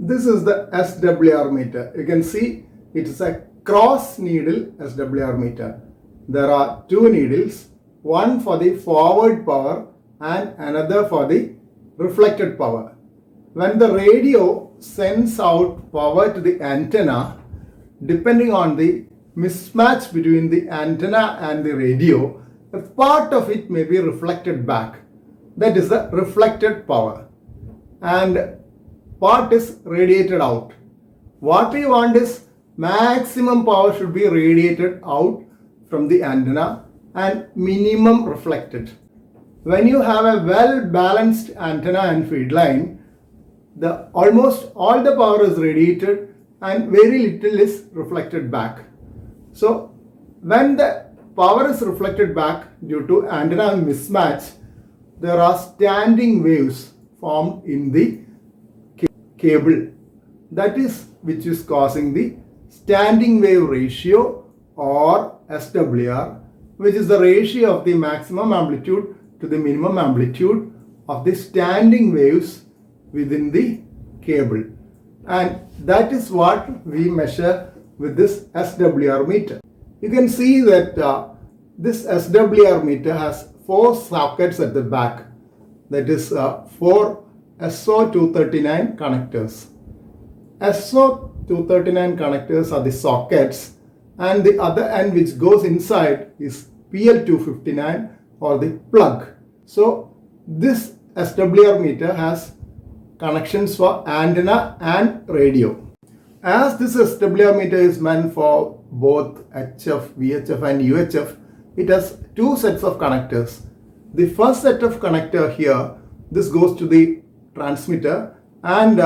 This is the SWR meter. You can see it is a cross needle SWR meter. There are two needles, one for the forward power and another for the reflected power. When the radio sends out power to the antenna, depending on the mismatch between the antenna and the radio, a part of it may be reflected back. That is the reflected power. And part is radiated out. What we want is maximum power should be radiated out from the antenna and minimum reflected. When you have a well balanced antenna and feed line, almost all the power is radiated and very little is reflected back. So when the power is reflected back due to antenna mismatch, there are standing waves formed in the cable. That is which is causing the standing wave ratio or SWR, which is the ratio of the maximum amplitude to the minimum amplitude of the standing waves within the cable. And that is what we measure with this SWR meter. You can see that this SWR meter has 4 sockets at the back. That is 4 SO239 connectors. SO239 connectors are the sockets, and the other end which goes inside is PL259 or the plug. So this SWR meter has connections for antenna and radio. As this SWR meter is meant for both HF, VHF and UHF, it has 2 sets of connectors. The first set of connector here, this goes to the transmitter and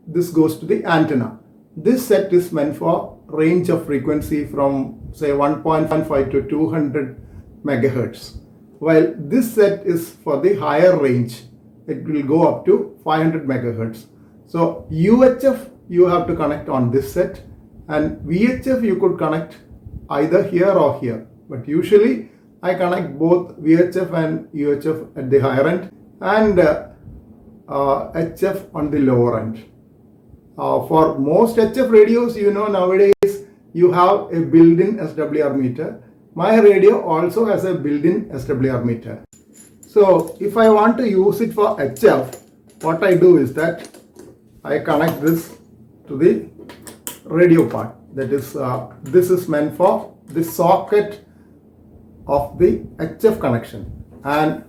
this goes to the antenna. This set is meant for range of frequency from say 1.5 to 200 megahertz, while this set is for the higher range. It will go up to 500 megahertz. So UHF you have to connect on this set, and VHF you could connect either here or here, but usually I connect both VHF and UHF at the higher end and HF on the lower end. For most HF radios, you know, nowadays you have a built-in SWR meter. My radio also has a built-in SWR meter. So if I want to use it for HF, what I do is that I connect this to the radio part. That is, this is meant for the socket of the HF connection, and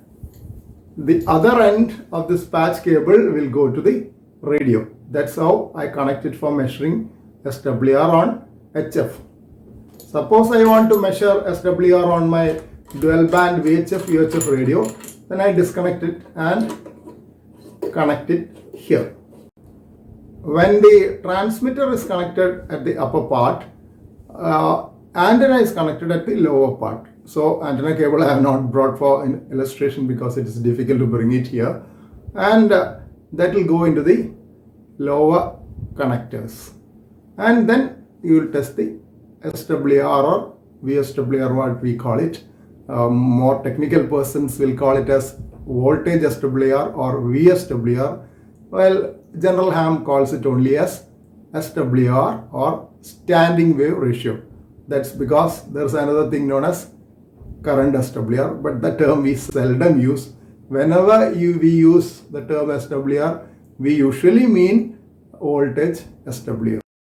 the other end of this patch cable will go to the radio. That's how I connect it for measuring SWR on HF. Suppose I want to measure SWR on my dual band VHF UHF radio, then I disconnect it and connect it here. When the transmitter is connected at the upper part, antenna is connected at the lower part. So antenna cable I have not brought for an illustration because it is difficult to bring it here, and that will go into the lower connectors, and then you will test the SWR or VSWR, what we call it. More technical persons will call it as voltage SWR or VSWR, while General Ham calls it only as SWR or standing wave ratio. That's because there's another thing known as current SWR, but the term we seldom use. Whenever we use the term SWR, we usually mean voltage SWR.